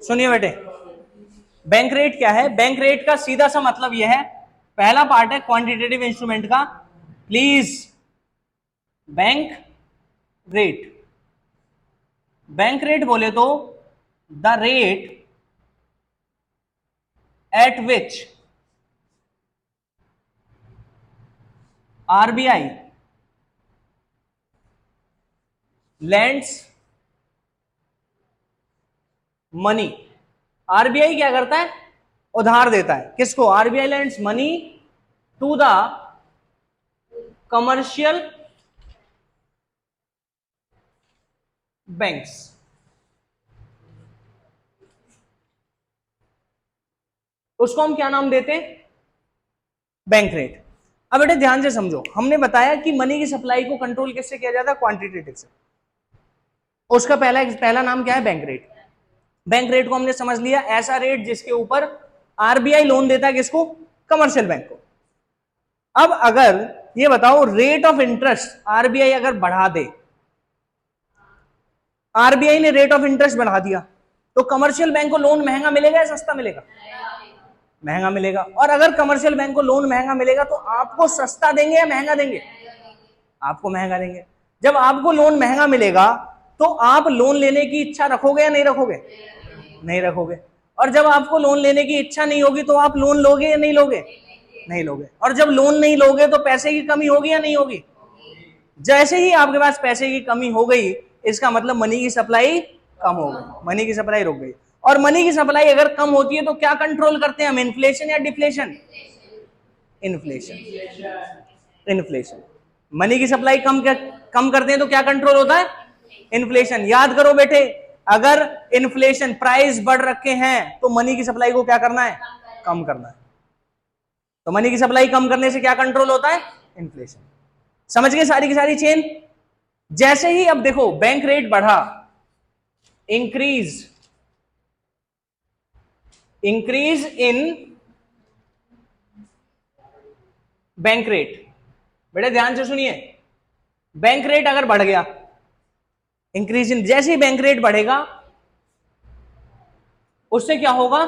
सुनिए बेटे, bank rate क्या है? बैंक रेट का सीधा सा मतलब यह है, पहला पार्ट है क्वांटिटेटिव इंस्ट्रूमेंट का, please. Bank rate, bank rate बोले तो the rate at which RBI lends money. RBI क्या करता है? उधार देता है। किसको? RBI lends money to the commercial banks. उसको हम क्या नाम देते हैं? Bank rate. अब बेटे ध्यान से समझो, हमने बताया कि मनी की सप्लाई को कंट्रोल किससे किया जाता है? क्वांटिटेटिव से। उसका पहला नाम क्या है? Bank rate. बैंक रेट को हमने समझ लिया, ऐसा रेट जिसके ऊपर आरबीआई लोन देता है किसको? कमर्शियल बैंक को। अब अगर ये बताओ, रेट ऑफ इंटरेस्ट आरबीआई अगर बढ़ा दे, आरबीआई ने रेट ऑफ इंटरेस्ट बढ़ा दिया, तो कमर्शियल बैंक को लोन महंगा मिलेगा या सस्ता मिलेगा? महंगा मिलेगा। और अगर कमर्शियल बैंक को लोन महंगा मिलेगा तो आपको सस्ता देंगे या महंगा देंगे? आपको महंगा देंगे। जब आपको लोन महंगा मिलेगा तो आप लोन लेने की इच्छा रखोगे या नहीं रखोगे? नहीं रखोगे। और जब आपको लोन लेने की इच्छा नहीं होगी तो आप लोन लोगे या नहीं लोगे? नहीं लोगे। और जब लोन नहीं लोगे तो पैसे की कमी होगी या नहीं होगी? जैसे ही आपके पास पैसे की कमी हो गई, इसका मतलब मनी की सप्लाई कम हो गई, मनी की सप्लाई रुक गई। और मनी की सप्लाई अगर कम होती है तो क्या कंट्रोल करते हैं हम? इन्फ्लेशन या डिफ्लेशन? इन्फ्लेशन। इन्फ्लेशन। मनी की सप्लाई कम करते हैं तो क्या कंट्रोल होता है? इन्फ्लेशन। याद करो बेटे, अगर इन्फ्लेशन, प्राइस बढ़ रखे हैं तो मनी की सप्लाई को क्या करना है? कम करना है। तो मनी की सप्लाई कम करने से क्या कंट्रोल होता है? इन्फ्लेशन। समझ गए सारी की सारी चेन? जैसे ही अब देखो बैंक रेट बढ़ा, इंक्रीज इन बैंक रेट। बेटे ध्यान से सुनिए, बैंक रेट अगर बढ़ गया, इंक्रीज इन, जैसे ही बैंक रेट बढ़ेगा उससे क्या होगा?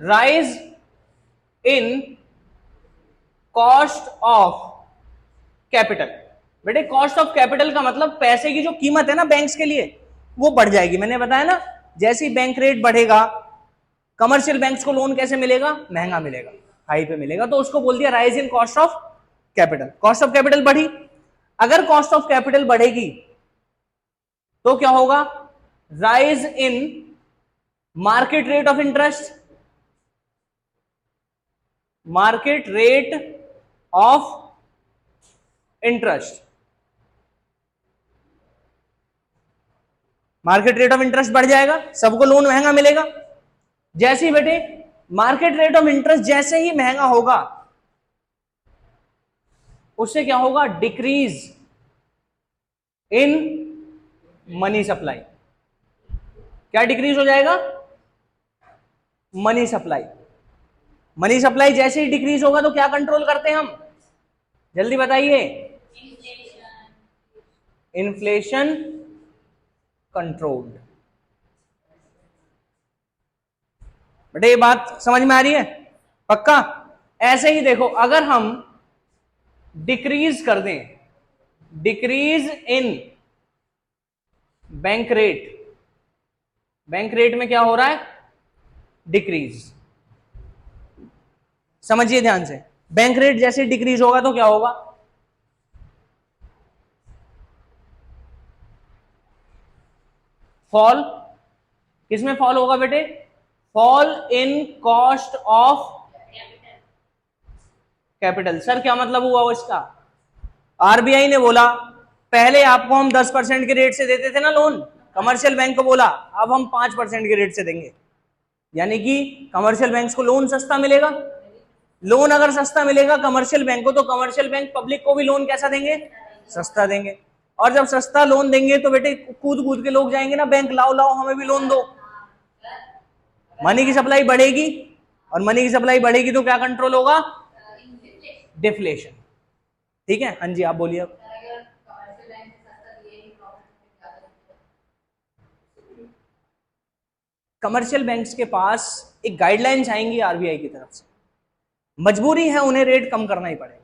Rise in cost of capital. बेटे कॉस्ट ऑफ कैपिटल का मतलब पैसे की जो कीमत है ना बैंक्स के लिए, वो बढ़ जाएगी। मैंने बताया ना, जैसे ही बैंक रेट बढ़ेगा, कमर्शियल बैंक्स को लोन कैसे मिलेगा? महंगा मिलेगा, हाई पे मिलेगा। तो उसको बोल दिया rise in cost of capital. Cost of capital बढ़ी। अगर कॉस्ट ऑफ कैपिटल बढ़ेगी तो क्या होगा? Rise in market rate of interest. Market rate of interest, market rate of interest बढ़ जाएगा, सबको लोन महंगा मिलेगा। जैसे ही बेटे मार्केट रेट ऑफ इंटरेस्ट जैसे ही महंगा होगा, उससे क्या होगा? Decrease in money supply. क्या डिक्रीज हो जाएगा? Money supply. मनी सप्लाई जैसे ही डिक्रीज होगा तो क्या कंट्रोल करते हैं हम? जल्दी बताइए। Inflation controlled. बेटे ये बात समझ में आ रही है? पक्का? ऐसे ही देखो, अगर हम डिक्रीज कर दें, decrease in bank rate, bank rate में क्या हो रहा है? डिक्रीज। समझिए ध्यान से, बैंक रेट जैसे डिक्रीज होगा तो क्या होगा? फॉल। किसमें फॉल होगा बेटे? Fall in cost of capital. Sir क्या मतलब हुआ इसका? आरबीआई ने बोला पहले आपको हम 10% के रेट से देते थे ना लोन, कमर्शियल बैंक को बोला अब हम 5% के रेट से देंगे। यानी कि कमर्शियल बैंक्स को लोन सस्ता मिलेगा। लोन अगर सस्ता मिलेगा कमर्शियल बैंक को, तो कमर्शियल बैंक पब्लिक को भी लोन कैसा देंगे? सस्ता देंगे। और जब सस्ता लोन देंगे तो बेटे कूद कूद के लोग जाएंगे ना बैंक, लाओ लाओ हमें भी लोन दो। मनी की सप्लाई बढ़ेगी, और मनी की सप्लाई बढ़ेगी तो क्या कंट्रोल होगा? डिफ्लेशन। ठीक है? हाँ जी आप बोलिए अब। कमर्शियल बैंक्स के पास एक गाइडलाइंस आएंगी आरबीआई की तरफ से, मजबूरी है उन्हें रेट कम करना ही पड़ेगा।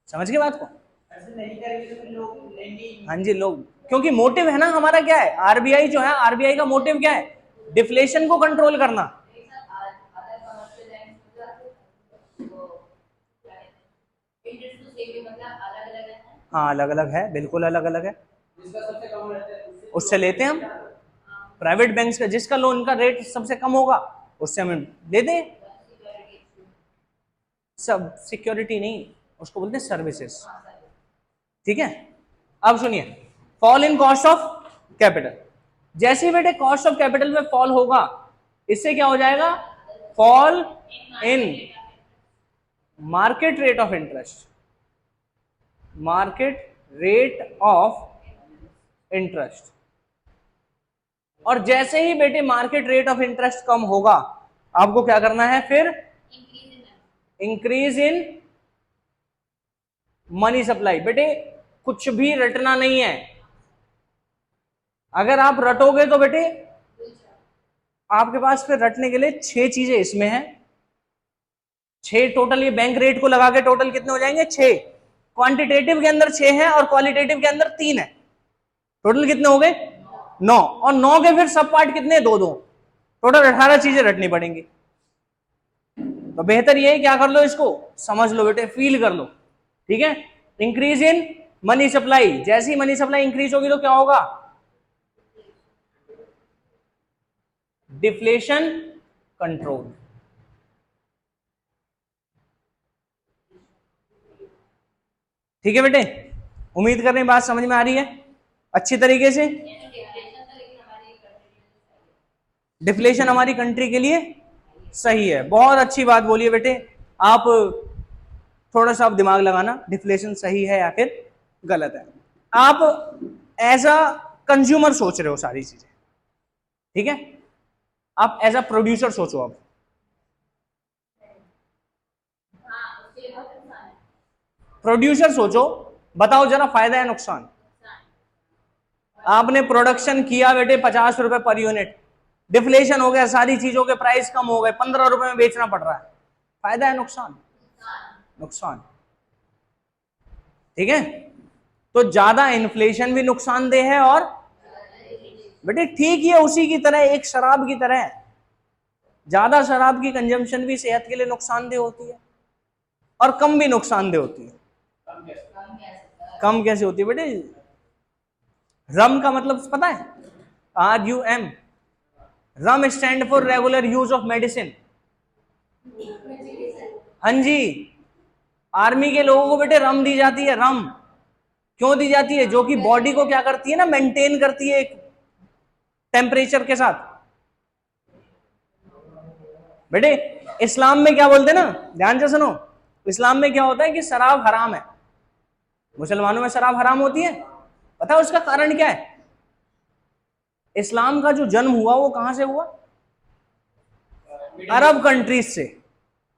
समझ गए बात को? ऐसे नहीं करेंगे तो लोग लेंगे। हाँ जी, लोग, क्योंकि मोटिव है ना हमारा क्या है, आरबीआई जो है, आरबीआई का मोटिव क्या है, डिफ्लेशन को कंट्रोल करना। हाँ अलग अलग है, बिल्कुल अलग अलग है। उससे लेते हैं हम, प्राइवेट बैंक्स का जिसका लोन का रेट सबसे कम होगा उससे हमें दे दें। सब सिक्योरिटी नहीं, उसको बोलते हैं सर्विसेज। ठीक है, अब सुनिए, fall in cost of capital. जैसे ही बेटे कॉस्ट ऑफ कैपिटल में फॉल होगा, इससे क्या हो जाएगा, fall in market rate of interest, market rate of interest. और जैसे ही बेटे मार्केट रेट ऑफ इंटरेस्ट कम होगा, आपको क्या करना है फिर, इंक्रीज इन मनी सप्लाई। बेटे कुछ भी रटना नहीं है, अगर आप रटोगे तो बेटे आपके पास फिर रटने के लिए 6 चीजें इसमें हैं, 6 टोटल, ये बैंक रेट को लगा के टोटल कितने हो जाएंगे, 6। क्वांटिटेटिव के अंदर 6 है और क्वालिटेटिव के अंदर 3 है, टोटल कितने हो गए, 9। और 9 के फिर सब पार्ट कितने, 2-2, टोटल 18 चीजें रटनी पड़ेंगी। तो बेहतर ये है क्या कर लो, इसको समझ लो बेटे, फील कर लो। ठीक है, इंक्रीज इन मनी सप्लाई, जैसी मनी सप्लाई इंक्रीज होगी तो क्या होगा, डिफ्लेशन कंट्रोल। ठीक है बेटे, उम्मीद कर रहे हैं बात समझ में आ रही है अच्छी तरीके से। डिफ्लेशन हमारी कंट्री के लिए सही है, बहुत अच्छी बात बोलिए बेटे। आप थोड़ा सा आप दिमाग लगाना, डिफ्लेशन सही है या फिर गलत है। आप एज अ कंज्यूमर सोच रहे हो सारी चीजें, ठीक है, आप एज अ प्रोड्यूसर सोचो। अब प्रोड्यूसर सोचो, बताओ जरा फायदा है नुकसान। आपने प्रोडक्शन किया बेटे 50 रुपए पर यूनिट, डिफ्लेशन हो गया, सारी चीजों के प्राइस कम हो गए, 15 रुपए में बेचना पड़ रहा है, फायदा है नुकसान, नुकसान। ठीक है, तो ज्यादा इन्फ्लेशन भी नुकसानदेह है, और बेटे ठीक ही है, उसी की तरह, एक शराब की तरह, ज्यादा शराब की कंजम्पशन भी सेहत के लिए नुकसानदेह होती है, और कम भी नुकसानदेह होती है। कम कैसे होती है बेटे, रम का मतलब पता है, RUM, rum stand for regular use of medicine. हाँ जी, आर्मी के लोगों को बेटे रम दी जाती है। रम क्यों दी जाती है, जो कि बॉडी को क्या करती है ना, मेंटेन करती है एक टेम्परेचर के साथ। बेटे इस्लाम में क्या बोलते हैं ना, ध्यान से सुनो, इस्लाम में क्या होता है कि शराब हराम है, मुसलमानों में शराब हराम होती है। पता है उसका कारण क्या है, इस्लाम का जो जन्म हुआ वो कहां से हुआ, अरब कंट्रीज से।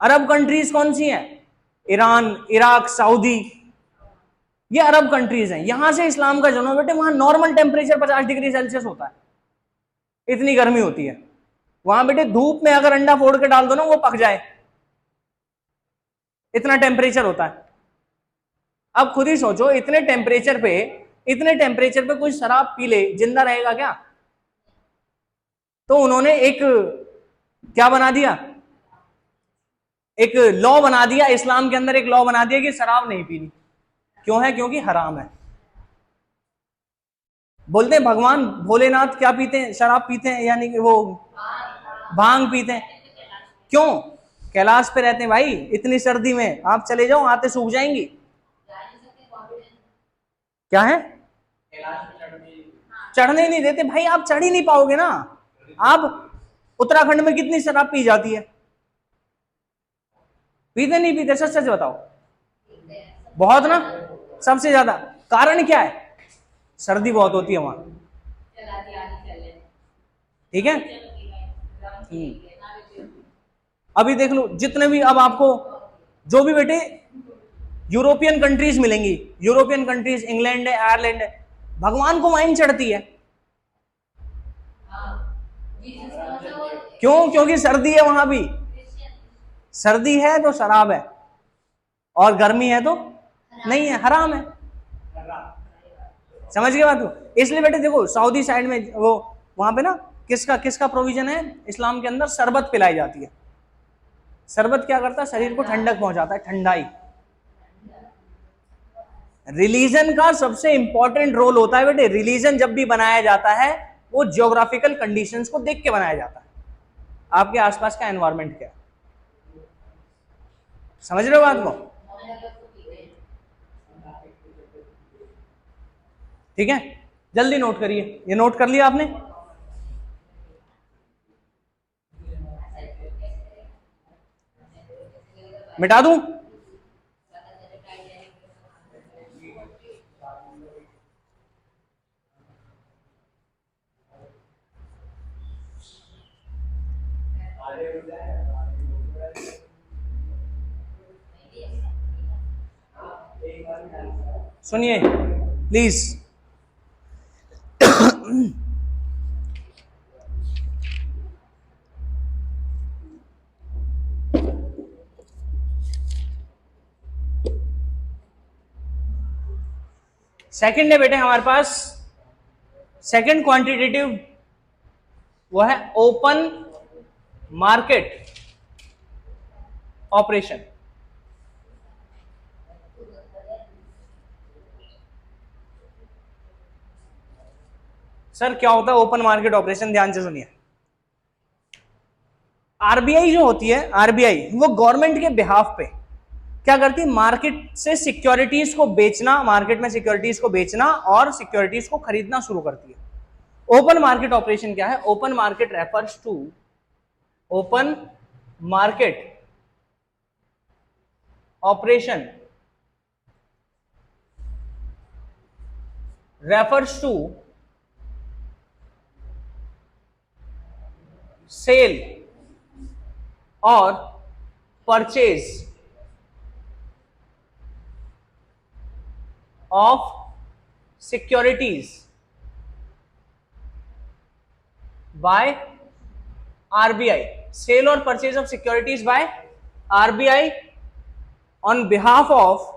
अरब कंट्रीज कौन सी हैं, ईरान, इराक, सऊदी, ये अरब कंट्रीज हैं। यहां से इस्लाम का जन्म। बेटे वहां नॉर्मल टेम्परेचर 50 डिग्री सेल्सियस होता है, इतनी गर्मी होती है वहां। बेटे धूप में अगर अंडा फोड़ के डाल दो ना, वो पक जाए, इतना टेम्परेचर होता है। अब खुद ही सोचो, इतने टेम्परेचर पे कोई शराब पी ले, जिंदा रहेगा क्या। तो उन्होंने एक क्या बना दिया, एक लॉ बना दिया, इस्लाम के अंदर एक लॉ बना दिया कि शराब नहीं पीनी। क्यों है, क्योंकि हराम है। बोलते हैं भगवान भोलेनाथ क्या पीते हैं, शराब पीते हैं, यानी कि वो भांग पीते हैं। क्यों, कैलाश पे रहते हैं भाई, इतनी सर्दी में आप चले जाओ, आते सूख जाएंगी। क्या है, चढ़ने नहीं देते भाई, आप चढ़ ही नहीं पाओगे ना। आप उत्तराखंड में कितनी शराब पी जाती है, पीते नहीं पीते, सच सच बताओ। बहुत ना, सबसे ज्यादा। कारण क्या है, सर्दी बहुत होती है वहां। ठीक है, अभी देख लो जितने भी, अब आपको जो भी बेटे यूरोपियन कंट्रीज मिलेंगी, यूरोपियन कंट्रीज, इंग्लैंड है, आयरलैंड है, भगवान को वाइन चढ़ती है। क्यों? क्योंकि सर्दी है वहां भी। सर्दी है तो शराब है, और गर्मी है तो नहीं है, हराम है। समझ गए बात को? इसलिए बेटे देखो, सऊदी साइड में वो वहां पे ना किसका किसका प्रोविजन है इस्लाम के अंदर? शरबत पिलाई जाती है। शरबत क्या करता है? शरीर को ठंडक पहुंचाता है, ठंडाई। रिलीजन का सबसे इंपॉर्टेंट रोल होता है बेटे। रिलीजन जब भी बनाया जाता है वो ज्योग्राफिकल कंडीशंस को देख के बनाया जाता है। आपके आसपास का एनवायरमेंट क्या है, समझ रहे हो बात को? ठीक है, जल्दी नोट करिए। ये नोट कर लिया आपने? मिटा दूं? सुनिए प्लीज। सेकंड है बेटे हमारे पास, सेकंड क्वांटिटेटिव, वो है ओपन मार्केट ऑपरेशन। सर क्या होता है ओपन मार्केट ऑपरेशन? ध्यान से सुनिए। आरबीआई जो होती है, आरबीआई वो गवर्नमेंट के बिहाफ पे क्या करती है? मार्केट से सिक्योरिटीज को बेचना, मार्केट में सिक्योरिटीज को बेचना और सिक्योरिटीज को खरीदना शुरू करती है। ओपन मार्केट ऑपरेशन क्या है? Open market refers to, open market operation refers to sale और purchase of securities by RBI. Sale और purchase of securities by RBI on behalf of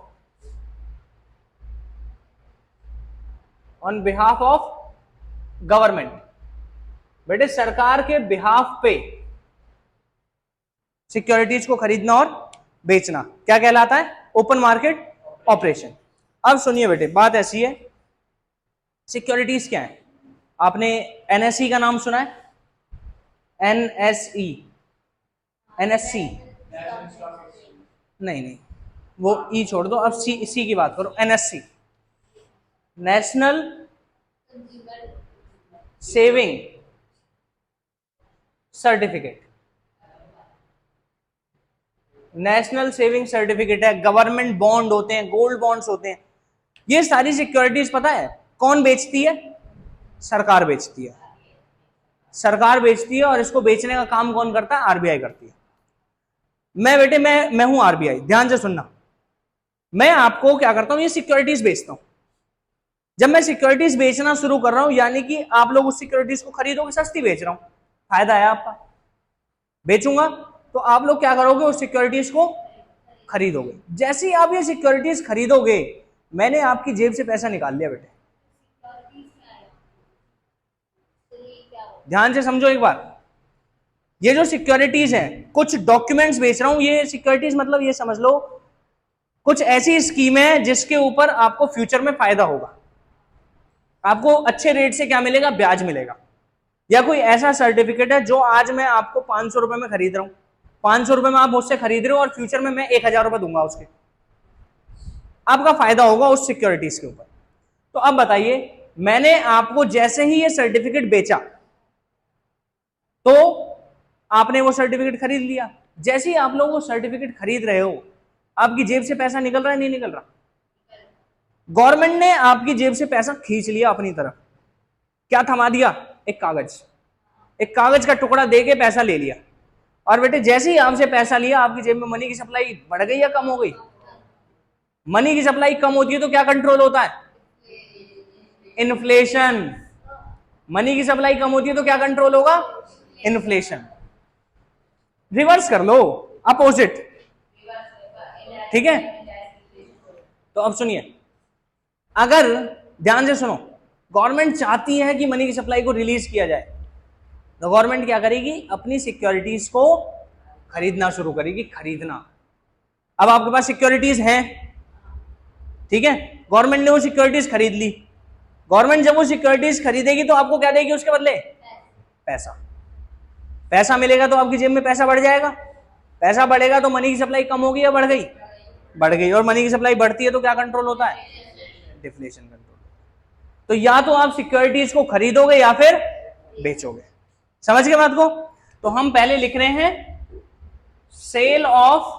government. बेटे सरकार के बिहाफ पे सिक्योरिटीज को खरीदना और बेचना क्या कहलाता है? Open market operation. अब सुनिए बेटे, बात ऐसी है, सिक्योरिटीज क्या है? आपने एनएसई का नाम सुना है? एनएसई, एनएससी नहीं, वो ई छोड़ दो, अब सी की बात करो। NSC, national saving certificate. National saving certificate है, गवर्नमेंट बॉन्ड होते हैं, गोल्ड बॉन्ड्स होते हैं। ये सारी सिक्योरिटीज पता है कौन बेचती है? सरकार बेचती है। सरकार बेचती है और इसको बेचने का काम कौन करता है? आरबीआई करती है। मैं बेटे मैं हूं आरबीआई, ध्यान से सुनना। मैं आपको क्या करता हूं? ये सिक्योरिटीज बेचता हूं। जब मैं सिक्योरिटीज बेचना शुरू कर रहा हूं, यानी कि आप लोग उस सिक्योरिटीज को खरीदोगे, सस्ती बेच रहा हूं, फायदा है आपका। बेचूंगा तो आप लोग क्या करोगे? उस सिक्योरिटीज को खरीदोगे। जैसे ही आप ये सिक्योरिटीज खरीदोगे, मैंने आपकी जेब से पैसा निकाल लिया बेटे। ध्यान से समझो एक बार, ये जो सिक्योरिटीज है, कुछ डॉक्यूमेंट्स बेच रहा हूं। ये सिक्योरिटीज मतलब ये समझ लो कुछ ऐसी स्कीम है जिसके ऊपर आपको फ्यूचर में फायदा होगा। आपको अच्छे रेट से क्या मिलेगा? ब्याज मिलेगा। या कोई ऐसा सर्टिफिकेट है जो आज मैं आपको 500 रुपए में खरीद रहा हूं, 500 रुपए में आप मुझसे खरीद रहे हो और फ्यूचर में मैं 1000 रुपए दूंगा उसके, आपका फायदा होगा उस सिक्योरिटीज के ऊपर। तो अब बताइए, मैंने आपको जैसे ही ये सर्टिफिकेट बेचा तो आपने वो सर्टिफिकेट खरीद लिया। जैसे ही आप लोग वो सर्टिफिकेट खरीद रहे हो, आपकी जेब से पैसा निकल रहा है नहीं निकल रहा? गवर्नमेंट ने आपकी जेब से पैसा खींच लिया अपनी तरफ। क्या थमा दिया? एक कागज, एक कागज का टुकड़ा दे के पैसा ले लिया। और बेटे जैसे ही आपसे पैसा लिया, आपकी जेब में मनी की सप्लाई बढ़ गई या कम हो गई? मनी की सप्लाई कम होती है तो क्या कंट्रोल होता है? इन्फ्लेशन। मनी की सप्लाई कम होती है तो क्या कंट्रोल होगा? इन्फ्लेशन। रिवर्स कर लो, अपोजिट। ठीक है, तो अब सुनिए, अगर ध्यान से सुनो, गवर्नमेंट चाहती है कि मनी की सप्लाई को रिलीज किया जाए, तो गवर्नमेंट क्या करेगी? अपनी सिक्योरिटीज को खरीदना शुरू करेगी, खरीदना। अब आपके पास सिक्योरिटीज हैं, ठीक है, गवर्नमेंट ने वो सिक्योरिटीज खरीद ली। गवर्नमेंट जब वो सिक्योरिटीज खरीदेगी तो आपको क्या देगी उसके बदले? पैसा। पैसा मिलेगा तो आपकी जेब में पैसा बढ़ जाएगा। पैसा बढ़ेगा तो मनी की सप्लाई कम होगी या बढ़ गई? बढ़ गई। और मनी की सप्लाई बढ़ती है तो क्या कंट्रोल होता है? Deflation control. तो या तो आप सिक्योरिटीज को खरीदोगे या फिर बेचोगे। समझ गए बात को? तो हम पहले लिख रहे हैं सेल ऑफ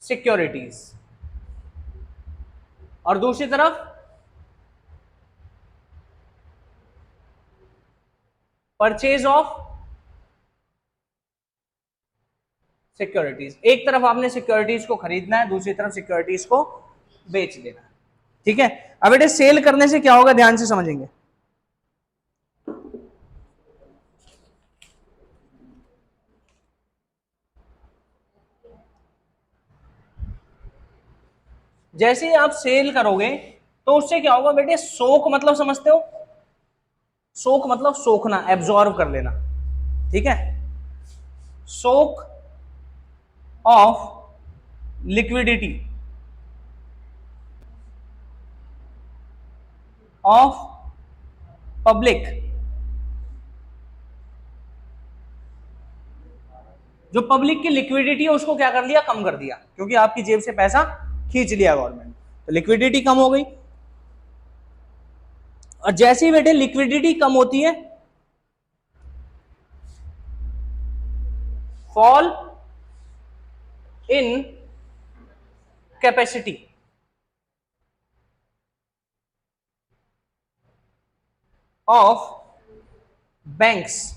सिक्योरिटीज, और दूसरी तरफ परचेज ऑफ सिक्योरिटीज। एक तरफ आपने सिक्योरिटीज को खरीदना है, दूसरी तरफ सिक्योरिटीज को बेच देना है। ठीक है, अब बेटे सेल करने से क्या होगा, ध्यान से समझेंगे। जैसे ही आप सेल करोगे तो उससे क्या होगा बेटे? सोख मतलब समझते हो? सोख मतलब सोखना, एब्जॉर्व कर लेना। ठीक है, सोख ऑफ लिक्विडिटी ऑफ पब्लिक। जो पब्लिक की लिक्विडिटी है उसको क्या कर लिया? कम कर दिया, क्योंकि आपकी जेब से पैसा खींच लिया गवर्नमेंट, तो लिक्विडिटी कम हो गई। और जैसे ही बेटे लिक्विडिटी कम होती है, fall in capacity of banks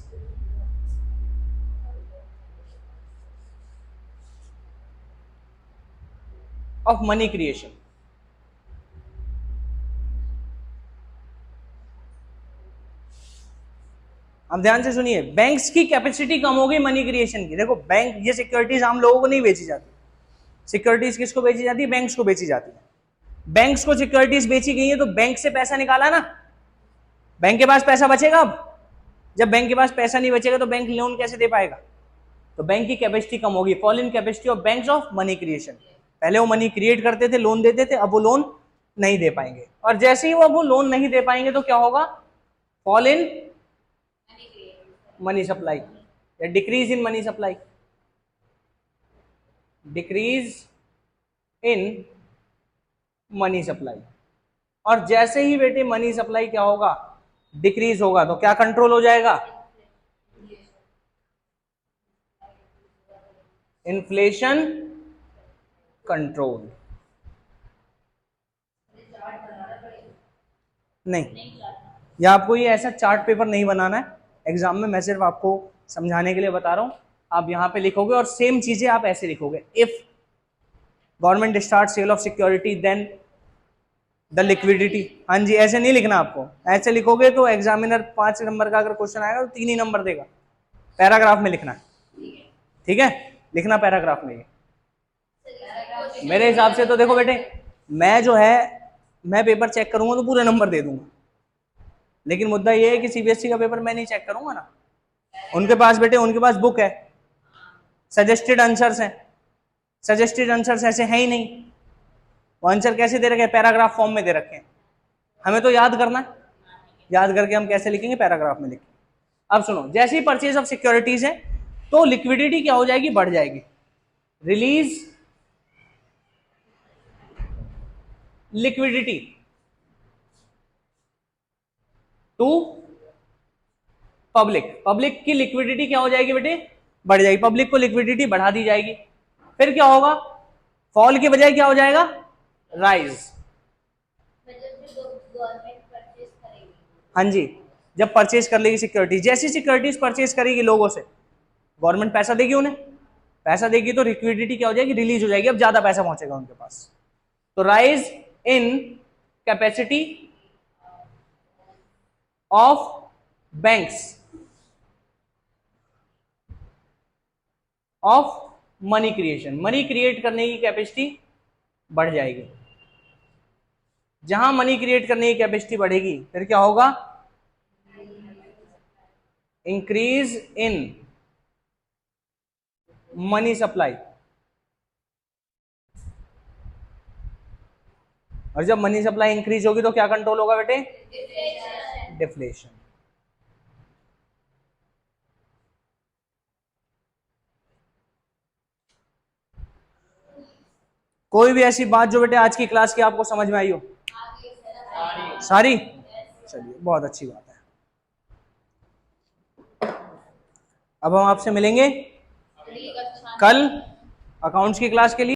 of money creation. अब ध्यान से सुनिए, बैंक्स की कैपेसिटी कम हो गई मनी क्रिएशन की। देखो बैंक, ये सिक्योरिटीज आम लोगों को नहीं बेची जाती। सिक्योरिटीज किसको बेची जाती है? बैंक्स को बेची जाती है। बैंक्स को सिक्योरिटीज बेची गई है तो बैंक से पैसा निकाला ना, बैंक के पास पैसा बचेगा। अब जब बैंक के पास पैसा नहीं बचेगा तो बैंक लोन कैसे दे पाएगा? तो बैंक की कैपेसिटी कम होगी, fall in capacity of banks of money creation. पहले वो मनी क्रिएट करते थे, लोन देते थे, अब वो लोन नहीं दे पाएंगे। और जैसे ही वो लोन नहीं दे पाएंगे तो क्या होगा? फॉल इन मनी सप्लाई या decrease in money supply. Decrease in money supply. और जैसे ही बेटे मनी सप्लाई क्या होगा? डिक्रीज होगा, तो क्या कंट्रोल हो जाएगा? Inflation control. नहीं, या आपको ये ऐसा चार्ट पेपर नहीं बनाना है एग्जाम में, मैं सिर्फ आपको समझाने के लिए बता रहा हूं। आप यहां पे लिखोगे और सेम चीजें आप ऐसे लिखोगे, if government start sale of security then the liquidity. हाँ जी, ऐसे नहीं लिखना आपको, ऐसे लिखोगे तो एग्जामिनर 5 नंबर का अगर क्वेश्चन आएगा तो 3 ही नंबर देगा। पैराग्राफ में लिखना है, ठीक है, लिखना पैराग्राफ में। मेरे हिसाब से तो देखो बेटे, मैं जो है मैं पेपर चेक करूंगा तो पूरे नंबर दे दूंगा, लेकिन मुद्दा ये है कि सीबीएसई का पेपर मैं नहीं चेक करूंगा ना। उनके पास बेटे, उनके पास बुक है, सजेस्टेड आंसर्स हैं। सजेस्टेड आंसर्स ऐसे हैं ही नहीं, वो आंसर कैसे दे रखे हैं? पैराग्राफ फॉर्म में दे रखे हैं। हमें तो याद करना है, याद करके हम कैसे लिखेंगे? पैराग्राफ में लिखेंगे। अब सुनो, जैसे ही परचेज ऑफ सिक्योरिटीज है तो लिक्विडिटी क्या हो जाएगी? बढ़ जाएगी। Release liquidity to public. Public की लिक्विडिटी क्या हो जाएगी बेटे? बढ़ जाएगी। पब्लिक को लिक्विडिटी बढ़ा दी जाएगी, फिर क्या होगा? फॉल की बजाय क्या हो जाएगा? राइज। हाँ जी, जब परचेज कर लेगी सिक्योरिटीज, जैसी सिक्योरिटीज परचेज करेगी लोगों से, गवर्नमेंट पैसा देगी उन्हें, पैसा देगी तो लिक्विडिटी क्या हो जाएगी? रिलीज हो जाएगी, अब ज्यादा पैसा पहुंचेगा उनके पास। तो rise in capacity of banks of money creation, money create करने की कैपेसिटी बढ़ जाएगी। जहां मनी क्रिएट करने की कैपेसिटी बढ़ेगी फिर क्या होगा, इंक्रीज इन मनी सप्लाई। और जब मनी सप्लाई इंक्रीज होगी तो क्या कंट्रोल होगा बेटे, डिफ्लेशन। कोई भी ऐसी बात जो बेटे आज की क्लास की आपको समझ में आई हो? सारी? चलिए बहुत अच्छी बात है। अब हम आपसे मिलेंगे कल अकाउंट्स की क्लास के लिए।